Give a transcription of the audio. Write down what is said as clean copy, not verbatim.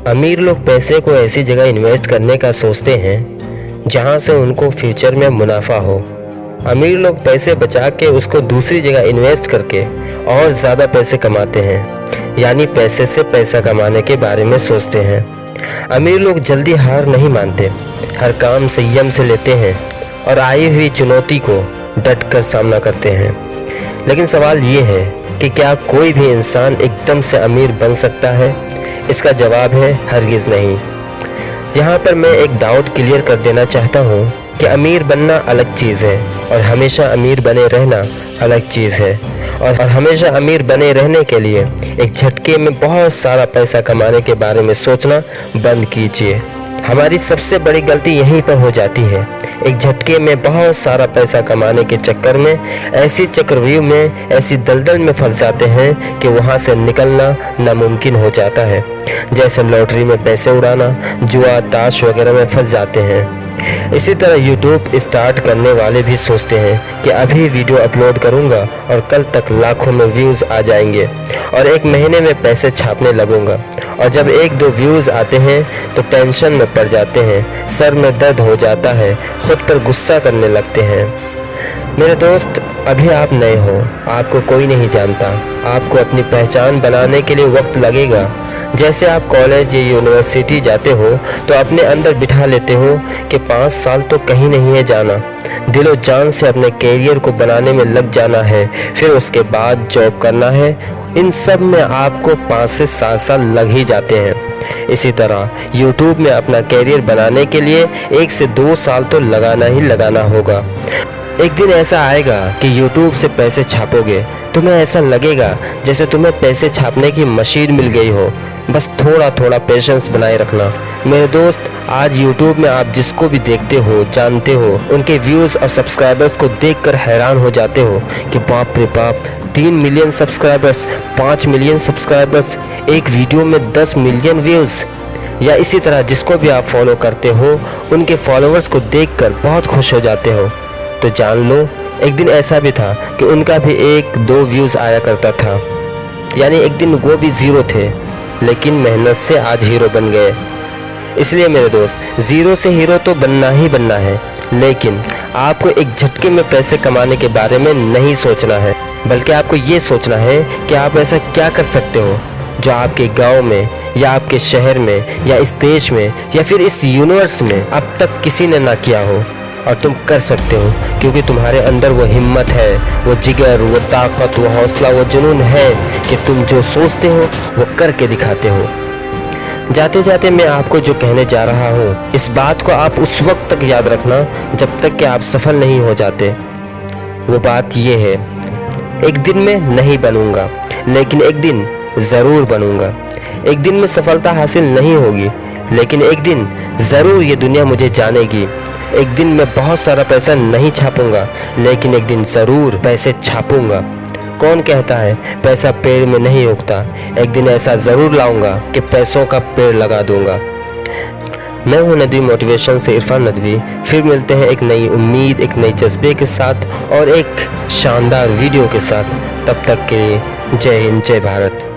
अमीर लोग पैसे को ऐसी जगह इन्वेस्ट करने का सोचते हैं जहां से उनको फ्यूचर में मुनाफा हो। अमीर लोग पैसे बचा के उसको दूसरी जगह इन्वेस्ट करके और ज़्यादा पैसे कमाते हैं, यानी पैसे से पैसा कमाने के बारे में सोचते हैं। अमीर लोग जल्दी हार नहीं मानते, हर काम संयम से लेते हैं और आई हुई चुनौती को डट कर सामना करते हैं। लेकिन सवाल ये है कि क्या कोई भी इंसान एकदम से अमीर बन सकता है? इसका जवाब है हरगिज़ नहीं। यहाँ पर मैं एक डाउट क्लियर कर देना चाहता हूँ कि अमीर बनना अलग चीज़ है और हमेशा अमीर बने रहना अलग चीज़ है। और हमेशा अमीर बने रहने के लिए एक झटके में बहुत सारा पैसा कमाने के बारे में सोचना बंद कीजिए। हमारी सबसे बड़ी गलती यहीं पर हो जाती है। एक झटके में बहुत सारा पैसा कमाने के चक्कर में ऐसी चक्रव्यूह में, ऐसी दलदल में फंस जाते हैं कि वहाँ से निकलना नामुमकिन हो जाता है। जैसे लॉटरी में पैसे उड़ाना, जुआ, ताश वगैरह में फंस जाते हैं। इसी तरह यूट्यूब स्टार्ट करने वाले भी सोचते हैं कि अभी वीडियो अपलोड करूंगा और कल तक लाखों में व्यूज़ आ जाएंगे और एक महीने में पैसे छापने लगूंगा। और जब 1-2 व्यूज़ आते हैं तो टेंशन में पड़ जाते हैं, सर में दर्द हो जाता है, खुद पर गुस्सा करने लगते हैं। मेरे दोस्त, अभी आप नए हो, आपको कोई नहीं जानता। आपको अपनी पहचान बनाने के लिए वक्त लगेगा। जैसे आप कॉलेज या यूनिवर्सिटी जाते हो तो अपने अंदर बिठा लेते हो कि 5 साल तो कहीं नहीं है जाना, दिलो जान से अपने कैरियर को बनाने में लग जाना है, फिर उसके बाद जॉब करना है। इन सब में आपको 5 से 7 साल लग ही जाते हैं। इसी तरह यूट्यूब में अपना कैरियर बनाने के लिए 1 से 2 साल तो लगाना ही लगाना होगा। एक दिन ऐसा आएगा कि यूट्यूब से पैसे छापोगे, तुम्हें ऐसा लगेगा जैसे तुम्हें पैसे छापने की मशीन मिल गई हो। बस थोड़ा थोड़ा पेशेंस बनाए रखना। मेरे दोस्त, आज यूट्यूब में आप जिसको भी देखते हो, जानते हो, उनके व्यूज़ और सब्सक्राइबर्स को देखकर हैरान हो जाते हो कि बाप रे बाप, 3 मिलियन सब्सक्राइबर्स, 5 मिलियन सब्सक्राइबर्स, एक वीडियो में 10 मिलियन व्यूज़। या इसी तरह जिसको भी आप फॉलो करते हो, उनके फॉलोअर्स को देखकर बहुत खुश हो जाते हो। तो जान लो, एक दिन ऐसा भी था कि उनका भी 1-2 व्यूज़ आया करता था, यानी एक दिन वो भी ज़ीरो थे, लेकिन मेहनत से आज हीरो बन गए। इसलिए मेरे दोस्त, ज़ीरो से हीरो तो बनना ही बनना है, लेकिन आपको एक झटके में पैसे कमाने के बारे में नहीं सोचना है, बल्कि आपको ये सोचना है कि आप ऐसा क्या कर सकते हो जो आपके गांव में या आपके शहर में या इस देश में या फिर इस यूनिवर्स में अब तक किसी ने ना किया हो। और तुम कर सकते हो, क्योंकि तुम्हारे अंदर वो हिम्मत है, वो जिगर, वो ताकत, वो हौसला, वो जुनून है कि तुम जो सोचते हो वो करके दिखाते हो। जाते जाते मैं आपको जो कहने जा रहा हूँ, इस बात को आप उस वक्त तक याद रखना जब तक कि आप सफल नहीं हो जाते। वो बात ये है, एक दिन मैं नहीं बनूंगा, लेकिन एक दिन ज़रूर बनूंगा। एक दिन में सफलता हासिल नहीं होगी, लेकिन एक दिन ज़रूर ये दुनिया मुझे जानेगी। एक दिन मैं बहुत सारा पैसा नहीं छापूंगा, लेकिन एक दिन ज़रूर पैसे छापूंगा। कौन कहता है पैसा पेड़ में नहीं उगता? एक दिन ऐसा ज़रूर लाऊंगा कि पैसों का पेड़ लगा दूंगा। मैं हूं नदवी मोटिवेशन से इरफान नदवी। फिर मिलते हैं एक नई उम्मीद, एक नई जज्बे के साथ और एक शानदार वीडियो के साथ। तब तक के लिए जय हिंद, जय भारत।